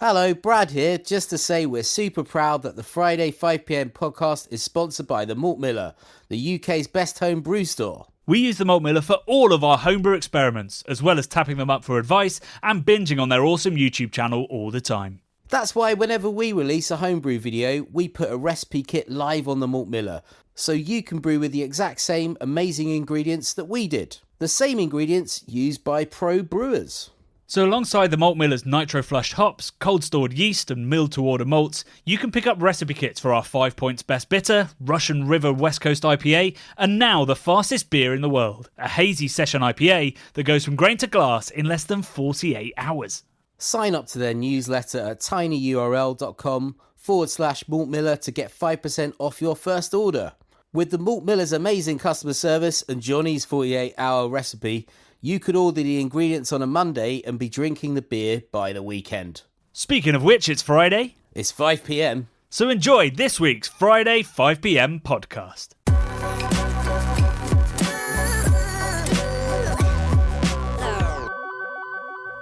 Hello, Brad here, just to say we're super proud that the Friday 5pm podcast is sponsored by the Malt Miller, the UK's best home brew store. We use the Malt Miller for all of our homebrew experiments, as well as tapping them up for advice and binging on their awesome YouTube channel all the time. That's why whenever we release a homebrew video, we put a recipe kit live on the Malt Miller, so you can brew with the exact same amazing ingredients that we did. The same ingredients used by pro brewers. So alongside the Malt Miller's nitro-flushed hops, cold-stored yeast and milled-to-order malts, you can pick up recipe kits for our 5 Points Best Bitter, Russian River West Coast IPA, and now the fastest beer in the world, a hazy session IPA that goes from grain to glass in less than 48 hours. Sign up to their newsletter at tinyurl.com/Malt Miller to get 5% off your first order. With the Malt Miller's amazing customer service and Jonny's 48-hour recipe, you could order the ingredients on a Monday and be drinking the beer by the weekend. Speaking of which, it's Friday. It's 5pm. So enjoy this week's Friday 5pm podcast.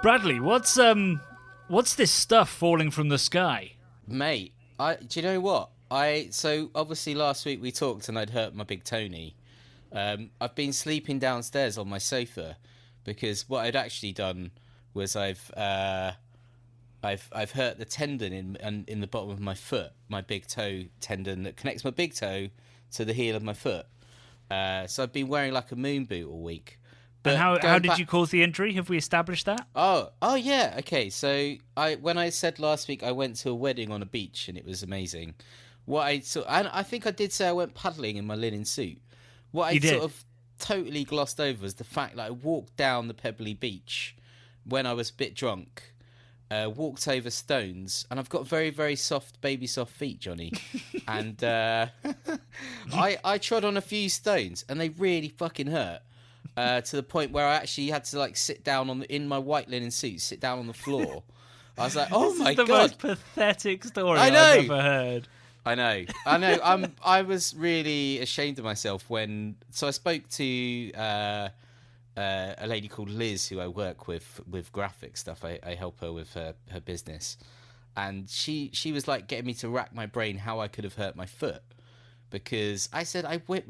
Bradley, what's this stuff falling from the sky? Mate, do you know what? So obviously last week we talked and I'd hurt my big Tony. I've been sleeping downstairs on my sofa because what I'd actually done was I've hurt the tendon in the bottom of my foot, my big toe tendon that connects my big toe to the heel of my foot. So I've been wearing like a moon boot all week. But and how did you cause the injury? Have we established that? Oh yeah. Okay. So when I said last week I went to a wedding on a beach and it was amazing. And I think I did say I went paddling in my linen suit. What I sort of totally glossed over was the fact that I walked down the pebbly beach when I was a bit drunk, walked over stones, and I've got very, very soft, baby soft feet, Jonny. And I trod on a few stones, and they really fucking hurt. To the point where I actually had to like sit down in my white linen suit, sit down on the floor. I was like, "Oh my god!" This is the most pathetic story I've ever heard. I know. I was really ashamed of myself so I spoke to a lady called Liz who I work with graphic stuff. I help her with her business, and she was like getting me to rack my brain how I could have hurt my foot, because I said I went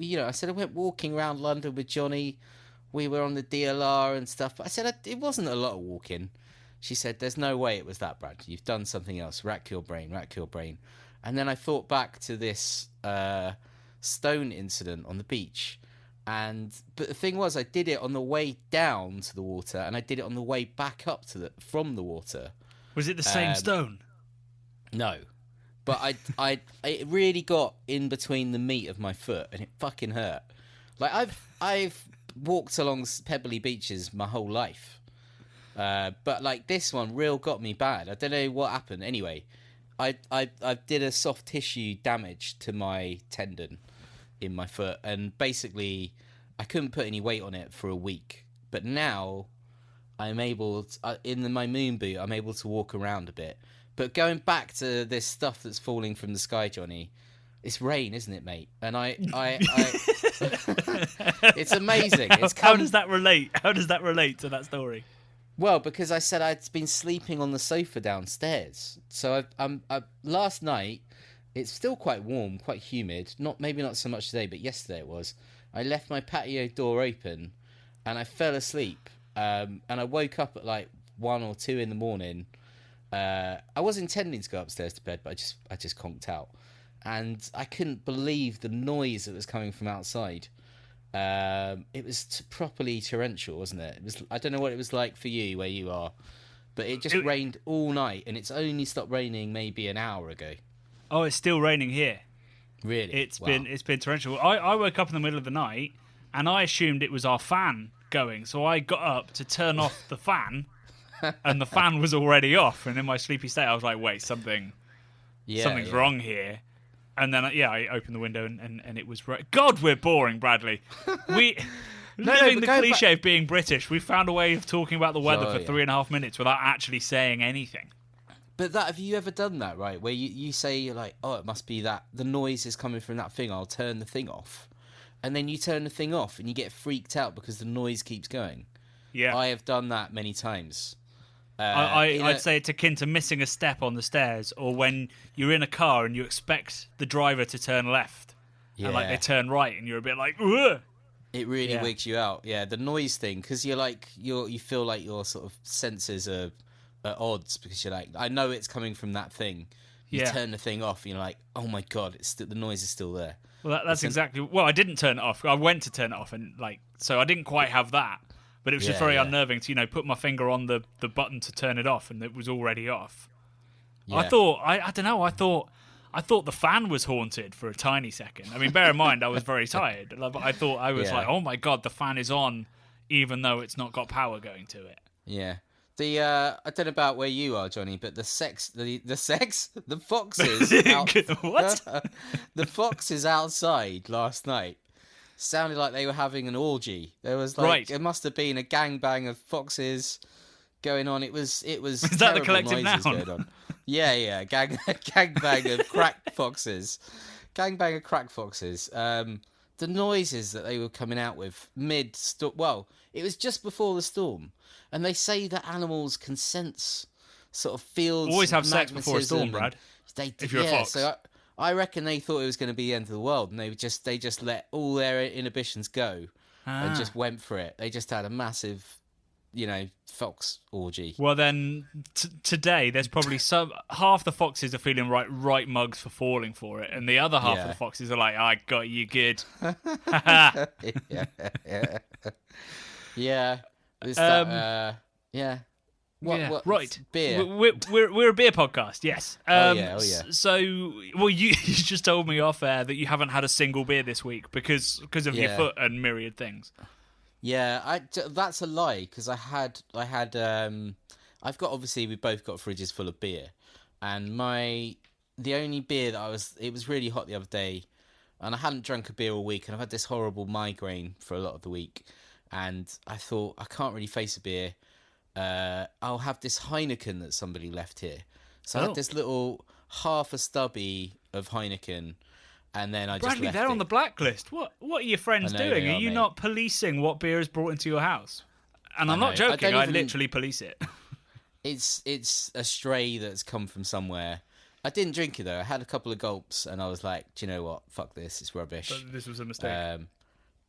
walking around London with Jonny. We were on the DLR and stuff, but I said it wasn't a lot of walking. She said, "There's no way it was that, Brad. You've done something else. Rack your brain. And then I thought back to this stone incident on the beach. But the thing was, I did it on the way down to the water, and I did it on the way back up from the water. Was it the same stone? No. But it really got in between the meat of my foot, and it fucking hurt. Like, I've walked along pebbly beaches my whole life. But, like, this one real got me bad. I don't know what happened. Anyway, I did a soft tissue damage to my tendon in my foot, and basically I couldn't put any weight on it for a week. But now I'm able to, in my moon boot, I'm able to walk around a bit. But going back to this stuff that's falling from the sky, Jonny, it's rain, isn't it, mate? And it's amazing. How does that relate? How does that relate to that story? Well, because I said I'd been sleeping on the sofa downstairs. So last night, it's still quite warm, quite humid. Maybe not so much today, but yesterday it was. I left my patio door open, and I fell asleep. And I woke up at like 1 or 2 in the morning. I was intending to go upstairs to bed, but I just conked out, and I couldn't believe the noise that was coming from outside. It was properly torrential, wasn't it? I don't know what it was like for you where you are, but it rained all night, and it's only stopped raining maybe an hour ago. Oh, it's still raining here. Really? It's been torrential. I woke up in the middle of the night, and I assumed it was our fan going, so I got up to turn off the fan, and the fan was already off. And in my sleepy state, I was like, "Wait, something's wrong here." And then, I opened the window and it was right. God, we're boring, Bradley. Living the cliche of being British, we found a way of talking about the weather for 3.5 minutes without actually saying anything. But have you ever done that, right? Where you say, you're like, oh, it must be that the noise is coming from that thing, I'll turn the thing off. And then you turn the thing off and you get freaked out because the noise keeps going. Yeah. I have done that many times. I'd say it's akin to missing a step on the stairs, or when you're in a car and you expect the driver to turn left, and like they turn right, and you're a bit like, ugh! It really wigs you out. Yeah, the noise thing, because you feel like your sort of senses are at odds, because you're like, I know it's coming from that thing. You turn the thing off, and you're like, oh my god, the noise is still there. Well, that's exactly. Well, I didn't turn it off. I went to turn it off, and so I didn't quite have that. But it was just very unnerving to put my finger on the button to turn it off, and it was already off. Yeah. I don't know. I thought the fan was haunted for a tiny second. I mean, bear in mind I was very tired. But I thought I was like, oh my god, the fan is on, even though it's not got power going to it. Yeah. I don't know about where you are, Johnny, but the foxes What? The foxes outside last night sounded like they were having an orgy. There was like it must have been a gangbang of foxes going on. It was Is that the collective noun? Going on. Yeah, gangbang of crack foxes. Gangbang of crack foxes. The noises that they were coming out with mid-storm. Well, it was just before the storm. And they say that animals can sense sort of fields. Always have sex before a storm, Brad. If you're a fox. So I reckon they thought it was going to be the end of the world, and they just let all their inhibitions go and just went for it. They just had a massive, fox orgy. Well, then today there's probably half the foxes are feeling right mugs for falling for it, and the other half of the foxes are like, "I got you good." Yeah. What, right. Beer. We're a beer podcast, yes. Oh yeah. So, you just told me off air that you haven't had a single beer this week because of your foot and myriad things. Yeah, that's a lie, because I've got, obviously we both got fridges full of beer, and the only beer that it was really hot the other day, and I hadn't drunk a beer all week, and I've had this horrible migraine for a lot of the week. And I thought, I can't really face a beer. I'll have this Heineken that somebody left here. So I had this little half a stubby of Heineken, and then I just Bradley, left they're it. on the blacklist. What are your friends doing? Are you not policing what beer is brought into your house? And I'm not joking. I literally police it. It's a stray that's come from somewhere. I didn't drink it though. I had a couple of gulps, and I was like, do you know what? Fuck this. It's rubbish. But this was a mistake.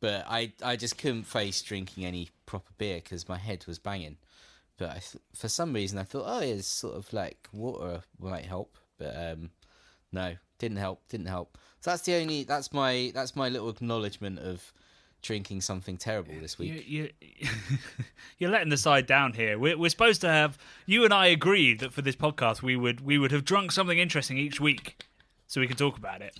But I just couldn't face drinking any proper beer because my head was banging. But for some reason I thought, it's sort of like water might help. But no, didn't help. So that's my little acknowledgement of drinking something terrible this week. You're letting the side down here. We're supposed to have. You and I agreed that for this podcast we would have drunk something interesting each week, so we can talk about it.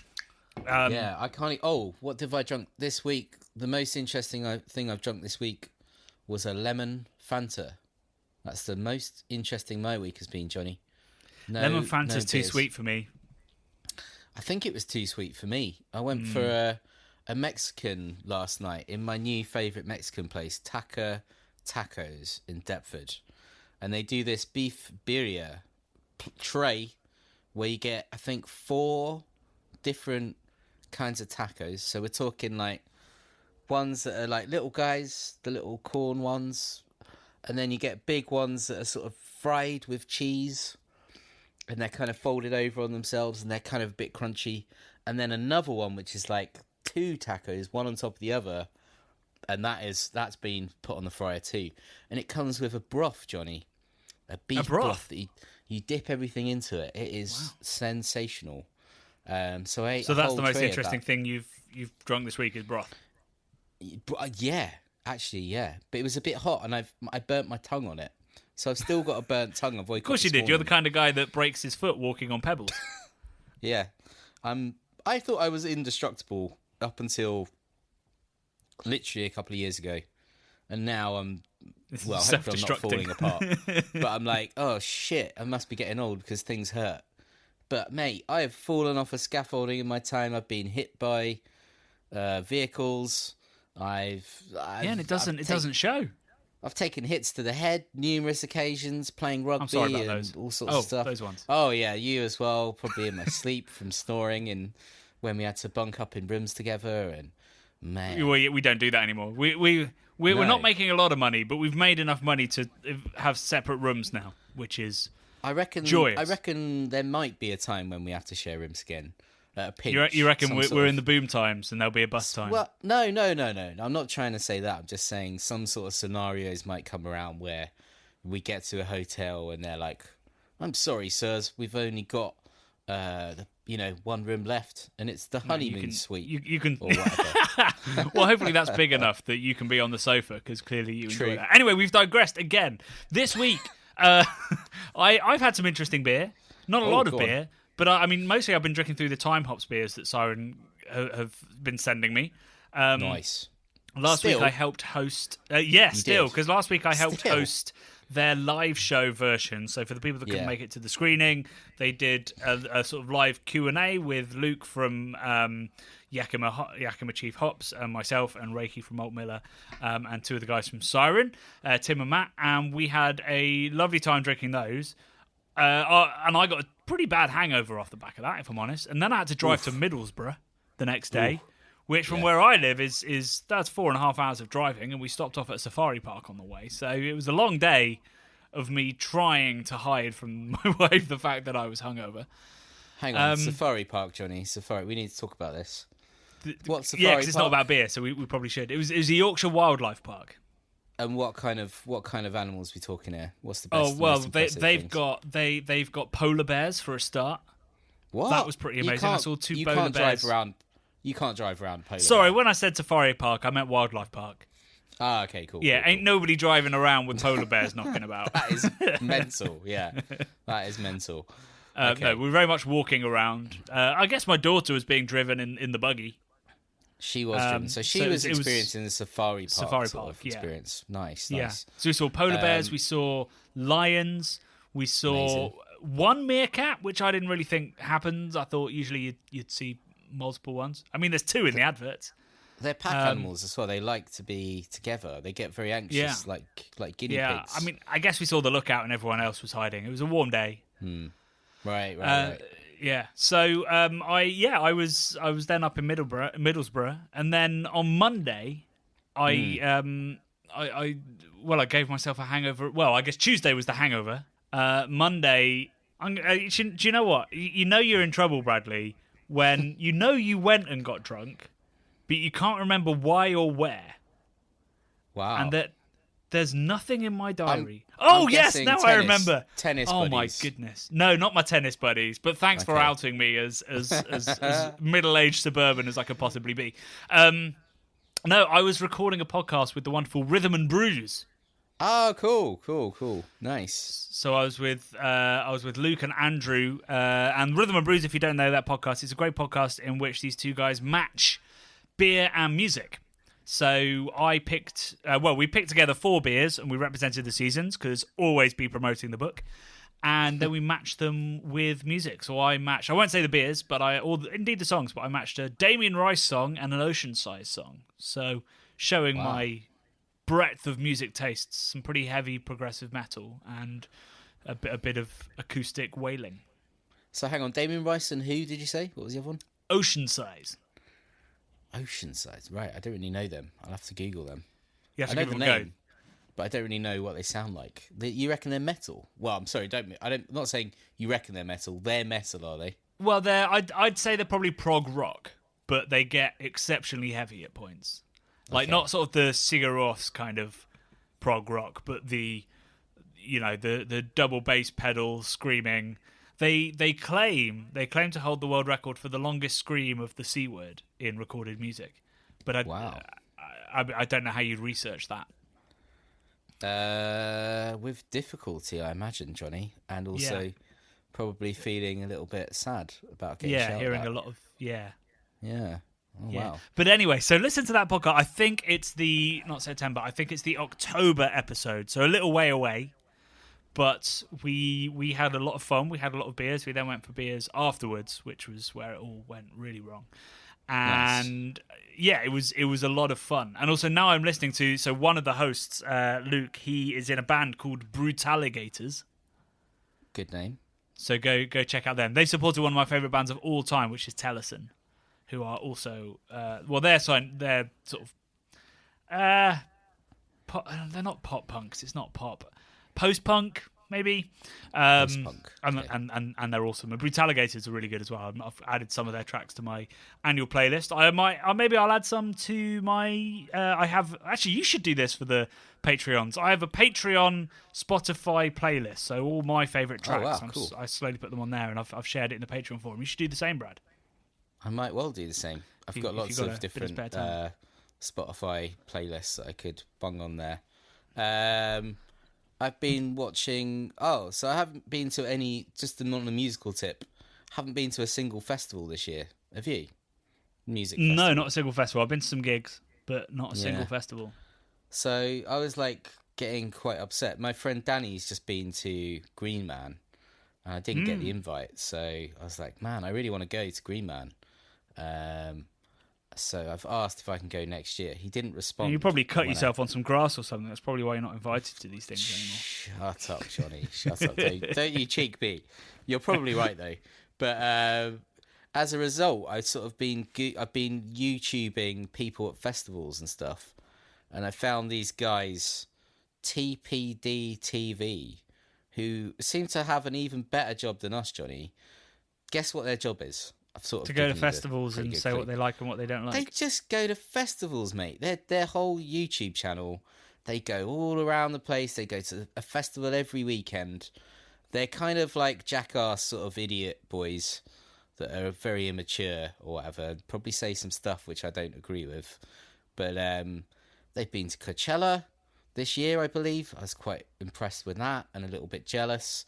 I can't. What have I drunk this week? The most interesting thing I've drunk this week was a lemon Fanta. That's the most interesting my week has been, Johnny. Lemon Fanta's too sweet for me. I think it was too sweet for me. I went for a Mexican last night in my new favourite Mexican place, Taca Tacos in Deptford. And they do this beef birria tray where you get, I think, 4 different kinds of tacos. So we're talking like ones that are like little guys, the little corn ones, and then you get big ones that are sort of fried with cheese, and they're kind of folded over on themselves, and they're kind of a bit crunchy. And then another one which is like 2 tacos, one on top of the other, and that's been put on the fryer too. And it comes with a broth, Johnny, a beef broth that you dip everything into it. It is sensational. So that's the most interesting thing you've drunk this week is broth. Yeah, actually, yeah. But it was a bit hot, and I burnt my tongue on it, so I've still got a burnt tongue. Of course you did. You're the kind of guy that breaks his foot walking on pebbles. Yeah, I thought I was indestructible up until literally a couple of years ago, and now hopefully I'm not falling apart. But I'm like, oh shit, I must be getting old because things hurt. But mate, I have fallen off a scaffolding in my time. I've been hit by vehicles. And it doesn't show. I've taken hits to the head numerous occasions playing rugby. I'm sorry about those. All sorts of stuff. Those ones. Oh yeah, you as well. Probably in my sleep from snoring, and when we had to bunk up in rooms together. And man, we don't do that anymore. We're not making a lot of money, but we've made enough money to have separate rooms now. which is I reckon there might be a time when we have to share rooms again. A pinch, you reckon we're in the boom times and there'll be a bus time? Well, no. I'm not trying to say that. I'm just saying some sort of scenarios might come around where we get to a hotel and they're like, "I'm sorry, sirs, we've only got one room left, and it's the honeymoon suite." You can, or whatever. Well, hopefully that's big enough that you can be on the sofa because clearly you enjoy that. Anyway, we've digressed again. This week, I've had some interesting beer. Not a lot of beer. But I mean, mostly I've been drinking through the Time Hops beers that Siren have been sending me. Nice. Last week I helped host. Because last week I helped host their live show version. So for the people that couldn't make it to the screening, they did a sort of live Q&A with Luke from Yakima Chief Hops, and myself and Reiki from Malt Miller, and two of the guys from Siren, Tim and Matt, and we had a lovely time drinking those. And I got a pretty bad hangover off the back of that, if I'm honest. And then I had to drive to Middlesbrough the next day, which from where I live is that's 4.5 hours of driving, and we stopped off at a safari park on the way. So it was a long day of me trying to hide from my wife the fact that I was hungover. Hang on, safari park, Jonny. Safari. We need to talk about this. What safari? Yeah, because it's not about beer, so we probably should. It was a Yorkshire Wildlife Park. And what kind of animals are we talking here? What's the best? Oh well, they've got polar bears for a start. What? That was pretty amazing. I saw two polar bears. You can't drive around polar. Sorry, when I said safari park, I meant wildlife park. Ah, okay, cool. Yeah, cool, ain't nobody driving around with polar bears knocking about. That is mental. Yeah, that is mental. Okay. No, we're very much walking around. I guess my daughter was being driven in the buggy. She was driven. So she was experiencing the safari park experience. Nice. Yeah. So we saw polar bears, we saw lions, we saw one meerkat, which I didn't really think happens. I thought usually you'd see multiple ones. I mean, there's two in the adverts. They're pack animals as well. They like to be together. They get very anxious, like guinea pigs. Yeah, I mean, I guess we saw the lookout and everyone else was hiding. It was a warm day. Right. Yeah. So I was then up in Middlesbrough, and then on Monday, I gave myself a hangover. Well, I guess Tuesday was the hangover. Monday, do you know what? You know you're in trouble, Bradley, when you know you went and got drunk, but you can't remember why or where. Wow. And that there's nothing in my diary. I'm yes, now I remember. Tennis buddies. Oh my goodness. No, not my tennis buddies, but thanks for outing me as middle-aged suburban as I could possibly be. No, I was recording a podcast with the wonderful Rhythm and Brews. Oh, cool. Nice. So I was with Luke and Andrew, and Rhythm and Brews, if you don't know that podcast, it's a great podcast in which these two guys match beer and music. So I picked, we picked together 4 beers and we represented the seasons because always be promoting the book. And then we matched them with music. So I won't say the beers, but indeed the songs, but I matched a Damien Rice song and an Oceanside song. So showing my breadth of music tastes, some pretty heavy progressive metal and a bit of acoustic wailing. So hang on, Damien Rice and who did you say? What was the other one? Oceanside. Oceanside, right? I don't really know them. I'll have to Google them. You have to give them a go. But I don't really know what they sound like. You reckon they're metal? Well, I'm sorry, I'm not saying you reckon they're metal. They're metal, are they? Well, I'd say they're probably prog rock, but they get exceptionally heavy at points. Like not sort of the Sigur Rós kind of prog rock, but the double bass pedal screaming. They claim to hold the world record for the longest scream of the C word in recorded music. But I don't know how you'd research that. With difficulty, I imagine, Jonny, and also probably feeling a little bit sad about getting shouted hearing at. a lot of Wow. But anyway, so listen to that podcast. I think it's not September. I think it's the October episode, so a little way away. But we had a lot of fun. We had a lot of beers. We then went for beers afterwards, which was where it all went really wrong. And it was a lot of fun. And also now I'm listening to one of the hosts, Luke. He is in a band called Brutaligators. Good name. So go check out them. They supported one of my favorite bands of all time, which is Tellison, who are also they're sort of they're not pop punks. It's not pop. Post-punk, maybe. Post-punk. Okay. And they're awesome. And Brutaligators are really good as well. I've added some of their tracks to my annual playlist. Maybe I'll add some to my. I have actually. You should do this for the Patreons. I have a Patreon Spotify playlist, so all my favorite tracks. Oh, wow, cool. I slowly put them on there, and I've shared it in the Patreon forum. You should do the same, Brad. I might well do the same. I've got lots of different Spotify playlists that I could bung on there. I've been watching. So I haven't been to any. Just on a musical tip, haven't been to a single festival this year. Have you? Music festival? No, not a single festival. I've been to some gigs, but not a single festival. So I was getting quite upset. My friend Danny's just been to Green Man, and I didn't get the invite. So I was like, man, I really want to go to Green Man. So I've asked if I can go next year. He didn't respond. You probably cut yourself on some grass or something. That's probably why you're not invited to these things anymore. Shut up, Jonny. Shut up. Don't you cheek me. You're probably right though. But as a result, I've been YouTubing people at festivals and stuff, and I found these guys, TPD TV, who seem to have an even better job than us, Jonny. Guess what their job is? To go to festivals and say what they like and what they don't like. They just go to festivals, mate. Their whole YouTube channel, they go all around the place. They go to a festival every weekend. They're kind of like jackass sort of idiot boys that are very immature or whatever. Probably say some stuff which I don't agree with. But they've been to Coachella this year, I believe. I was quite impressed with that and a little bit jealous.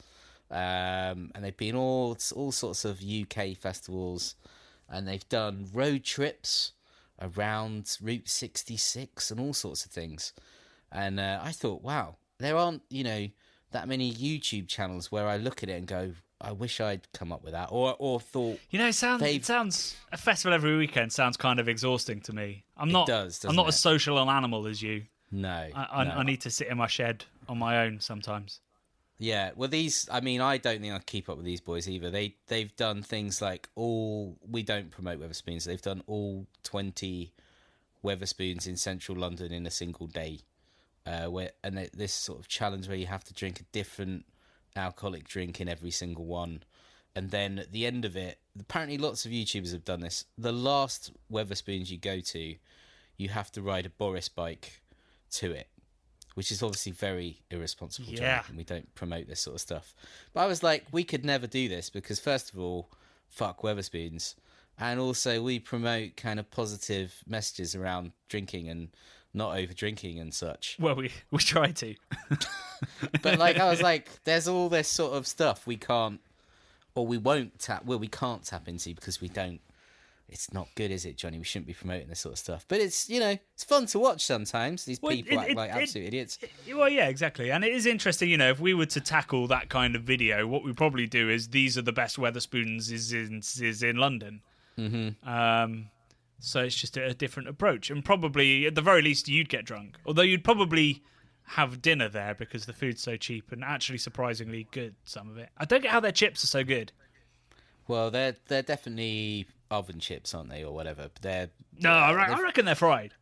And they've been all sorts of UK festivals, and they've done road trips around Route 66 and all sorts of things. And I thought, wow, there aren't that many YouTube channels where I look at it and go, I wish I'd come up with that, or thought. It sounds a festival every weekend sounds kind of exhausting to me. I'm not as social an animal as you. No, I need to sit in my shed on my own sometimes. Yeah, well, I don't think I keep up with these boys either. They've done things like we don't promote Weatherspoons. They've done all 20 Weatherspoons in central London in a single day. This sort of challenge where you have to drink a different alcoholic drink in every single one. And then at the end of it, apparently lots of YouTubers have done this. The last Weatherspoons you go to, you have to ride a Boris bike to it, which is obviously very irresponsible. Yeah. And we don't promote this sort of stuff. But I was like, we could never do this because, first of all, fuck Weatherspoons. And also, we promote kind of positive messages around drinking and not over drinking and such. Well, we try to. But I was like, there's all this sort of stuff we can't, or we won't tap. Well, we can't tap into because we don't. It's not good, is it, Jonny? We shouldn't be promoting this sort of stuff. But it's it's fun to watch sometimes. These people act like absolute idiots. Well, yeah, exactly. And it is interesting, if we were to tackle that kind of video, what we probably do is these are the best Weatherspoons is in London. Mm-hmm. So it's just a different approach. And probably, at the very least, you'd get drunk. Although you'd probably have dinner there because the food's so cheap and actually surprisingly good, some of it. I don't get how their chips are so good. Well, they're definitely oven chips, aren't they, or whatever? But I reckon they're fried.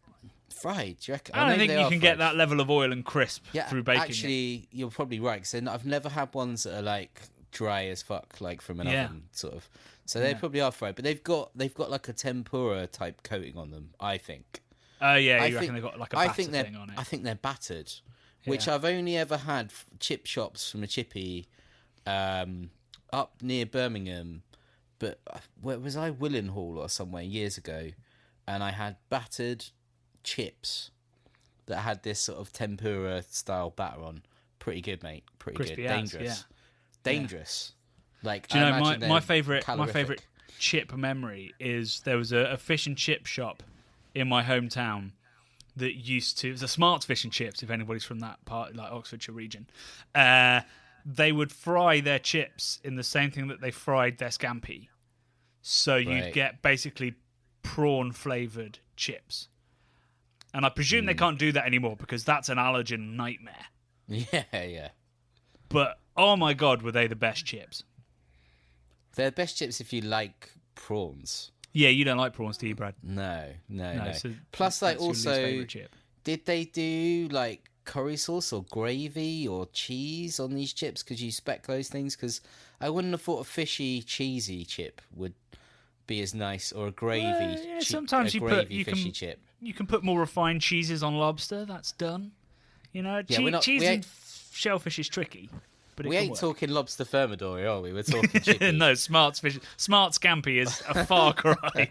Fried? Do you reckon? I don't think you can get that level of oil and crisp through baking. Actually, you're probably right. Because I've never had ones that are dry as fuck, from an oven, sort of. So they probably are fried, but they've got like a tempura type coating on them. I think. Oh yeah, you reckon they've got like a batter thing on it? I think they're battered, which I've only ever had chip shops from a chippy up near Birmingham. But where was I? Willenhall or somewhere years ago, and I had battered chips that had this sort of tempura style batter on. Pretty good, mate. Pretty Crispy good. Dangerous. Dangerous. Do you know my favorite chip memory is there was a fish and chip shop in my hometown that it was a Smart's Fish and Chips. If anybody's from that part, like Oxfordshire region, they would fry their chips in the same thing that they fried their scampi. So you'd get basically prawn-flavoured chips. And I presume they can't do that anymore because that's an allergen nightmare. Yeah. But, oh my God, were they the best chips. They're the best chips if you like prawns. Yeah, you don't like prawns, do you, Brad? No. So Plus, also, chip. did they do, curry sauce or gravy or cheese on these chips? Could you spec those things? Because I wouldn't have thought a fishy, cheesy chip would be as nice, or a gravy, sometimes fishy chip. You can put more refined cheeses on lobster. That's done. You know, cheese and shellfish is tricky. But we ain't talking lobster thermidor, are we? We're talking chippy. No, smart scampi is a far cry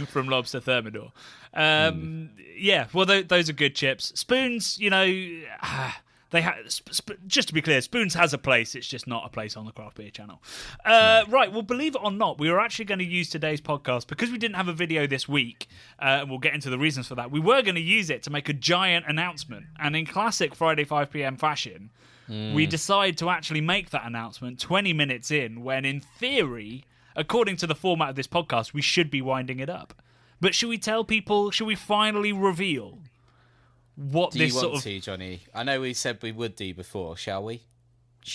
from lobster thermidor. Yeah, well, those are good chips. Spoons, you know, just to be clear, Spoons has a place. It's just not a place on the Craft Beer channel. Right, well, believe it or not, we were actually going to use today's podcast, because we didn't have a video this week, and we'll get into the reasons for that. We were going to use it to make a giant announcement, and in classic Friday 5pm fashion, we decide to actually make that announcement 20 minutes in, when in theory, according to the format of this podcast, we should be winding it up. But should we tell people, should we finally reveal what do this you want sort of... to, Johnny? I know we said we would do before, shall we?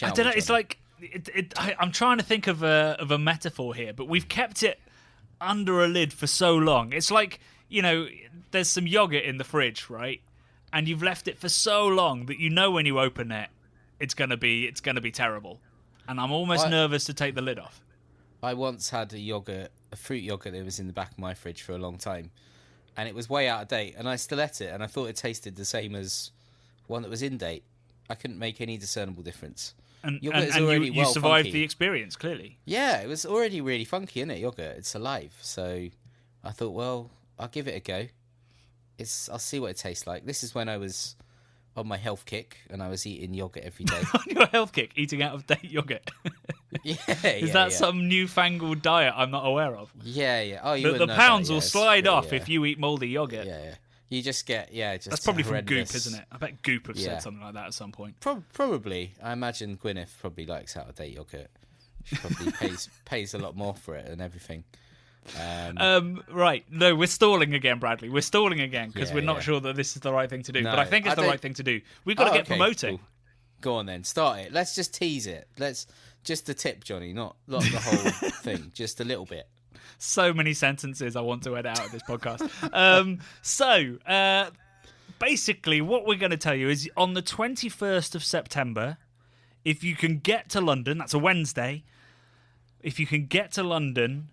I don't know, it's like... I'm trying to think of a metaphor here, but we've kept it under a lid for so long. It's like, you know, there's some yogurt in the fridge, right? And you've left it for so long that you know when you open it, it's gonna be terrible. And I'm almost nervous to take the lid off. I once had a fruit yogurt that was in the back of my fridge for a long time, and it was way out of date, and I still ate it, and I thought it tasted the same as one that was in date. I couldn't make any discernible difference. And you survived funky. The experience, clearly. Yeah, it was already really funky, isn't it, yogurt? It's alive. So I thought, well, I'll give it a go. I'll see what it tastes like. This is when I was on my health kick, and I was eating yogurt every day. On your health kick, eating out of date yogurt. Is that some newfangled diet I'm not aware of? Yeah. Oh, the pounds will slide off if you eat mouldy yogurt. Yeah. You just get That's probably from Goop, isn't it? I bet Goop have said something like that at some point. Probably. I imagine Gwyneth probably likes out of date yogurt. She probably pays a lot more for it and everything. Right. No, we're stalling again, Bradley. We're stalling again because we're not sure that this is the right thing to do. No, but I think it's the right thing to do. We've got to get promoting. Cool. Go on then, start it. Let's just tease it. Just the tip, Johnny, not the whole thing, just a little bit. So many sentences I want to edit out of this podcast. Basically, what we're going to tell you is on the 21st of September, if you can get to London, that's a Wednesday, if you can get to London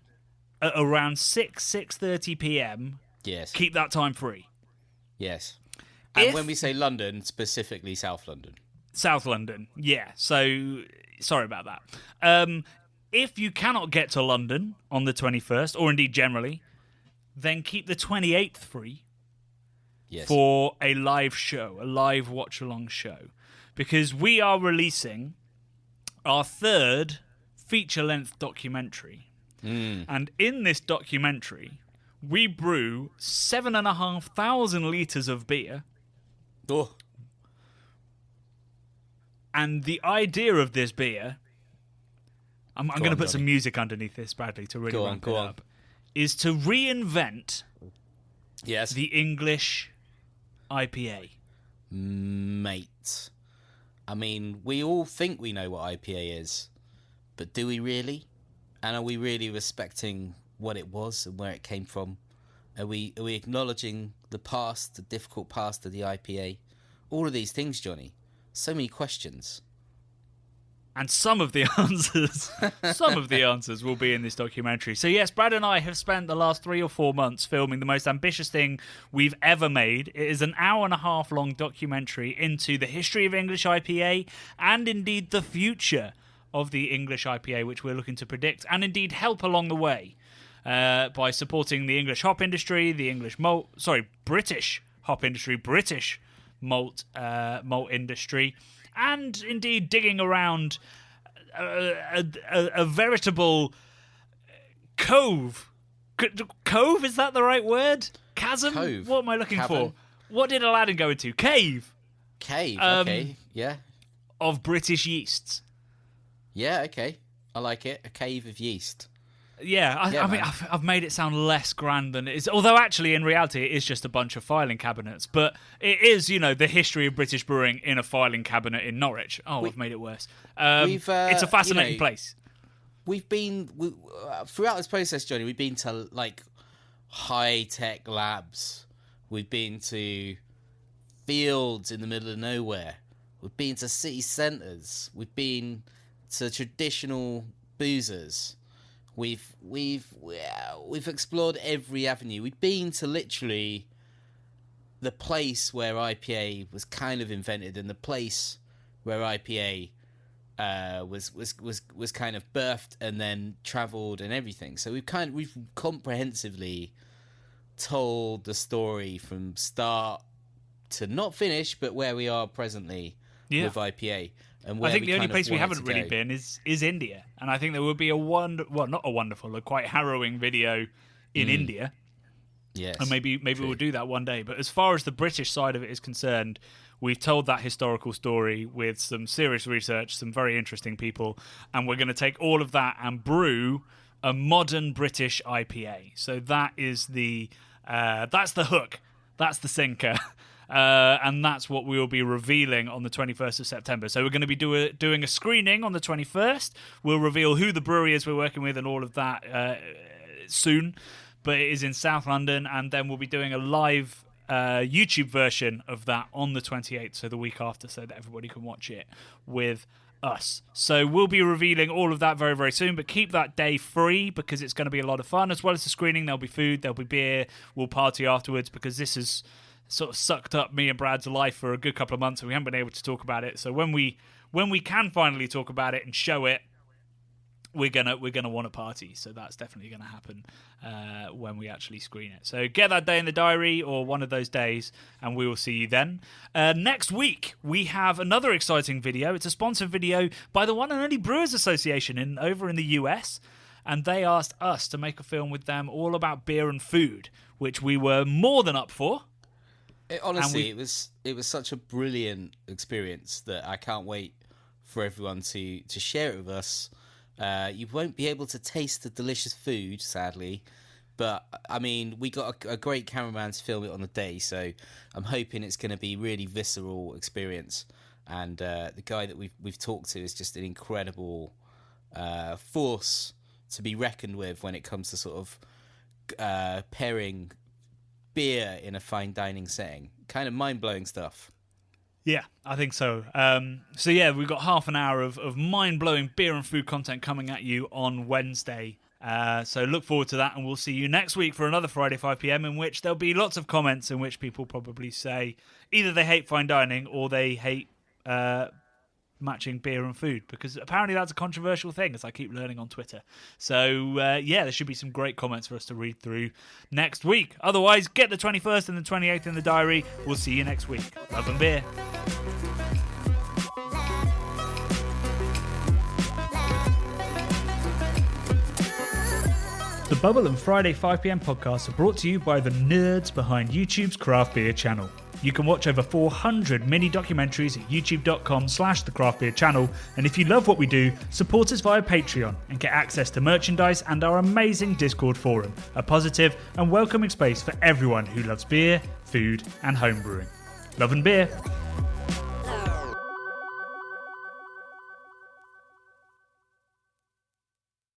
at around 6:30 p.m, yes, keep that time free. Yes. And when we say London, specifically South London. South London, yeah. So, sorry about that. If you cannot get to London on the 21st, or indeed generally, then keep the 28th free for a live show, a live watch-along show. Because we are releasing our third feature-length documentary. And in this documentary, we brew 7,500 litres of beer. Oh. And the idea of this beer... I'm going to put some music underneath this, Bradley, to really ramp it up. Is to reinvent the English IPA. Mate. I mean, we all think we know what IPA is, but do we really? And are we really respecting what it was and where it came from? Are we acknowledging the past, the difficult past of the IPA? All of these things, Johnny. So many questions. And some of the answers will be in this documentary. So yes, Brad and I have spent the last 3 or 4 months filming the most ambitious thing we've ever made. It is an 1.5 hour long documentary into the history of English IPA and indeed the future of the English IPA, which we're looking to predict and indeed help along the way by supporting the English hop industry, British hop industry, British malt industry, and indeed digging around a veritable cove. Cove, is that the right word? Chasm? Cove. What am I looking for? What did Aladdin go into? Cave. Okay, yeah. Of British yeasts. Yeah, okay. I like it. A cave of yeast. Yeah, I mean, I've made it sound less grand than it is. Although, actually, in reality, it is just a bunch of filing cabinets. But it is, the history of British brewing in a filing cabinet in Norwich. I've made it worse. It's a fascinating place. We've been, throughout this process, Johnny, we've been to, high-tech labs. We've been to fields in the middle of nowhere. We've been to city centres. We've been to traditional boozers. We've explored every avenue. We've been to literally the place where IPA was kind of invented, and the place where IPA was kind of birthed and then travelled and everything. So we've comprehensively told the story from start to not finish, but where we are presently with IPA. And I think the only place we haven't really been is India, and I think there would be a quite harrowing video in India. Yes, and maybe we'll do that one day. But as far as the British side of it is concerned, we've told that historical story with some serious research, some very interesting people, and we're going to take all of that and brew a modern British IPA. So that is that's the hook, that's the sinker. And that's what we will be revealing on the 21st of September. So we're going to be doing a screening on the 21st. We'll reveal who the brewery is we're working with and all of that soon. But it is in South London, and then we'll be doing a live YouTube version of that on the 28th, so the week after, so that everybody can watch it with us. So we'll be revealing all of that very, very soon, but keep that day free because it's going to be a lot of fun. As well as the screening, there'll be food, there'll be beer, we'll party afterwards because this is sort of sucked up me and Brad's life for a good couple of months and we haven't been able to talk about it. So when we can finally talk about it and show it, we're gonna want to party. So that's definitely gonna happen when we actually screen it. So get that day in the diary or one of those days, and we will see you then. Next week we have another exciting video. It's a sponsored video by the one and only Brewers Association over in the US, and they asked us to make a film with them all about beer and food, which we were more than up for. It was such a brilliant experience that I can't wait for everyone to share it with us. You won't be able to taste the delicious food, sadly, but I mean, we got a great cameraman to film it on the day, so I'm hoping it's going to be really visceral experience. And the guy that we've talked to is just an incredible force to be reckoned with when it comes to sort of pairing beer in a fine dining setting. Kind of mind-blowing stuff. Yeah, I think so. We've got half an hour of mind-blowing beer and food content coming at you on Wednesday. So look forward to that, and we'll see you next week for another Friday 5 p.m. in which there'll be lots of comments in which people probably say either they hate fine dining or they hate matching beer and food, because apparently that's a controversial thing, as I keep learning on Twitter. So there should be some great comments for us to read through next week. Otherwise, get the 21st and the 28th in the diary. We'll see you next week. Love and beer. The Bubble and Friday 5 p.m. podcasts are brought to you by the nerds behind YouTube's craft beer channel. You can watch over 400 mini documentaries at youtube.com/the craft beer channel. And if you love what we do, support us via Patreon and get access to merchandise and our amazing Discord forum, a positive and welcoming space for everyone who loves beer, food, and homebrewing. Love and beer.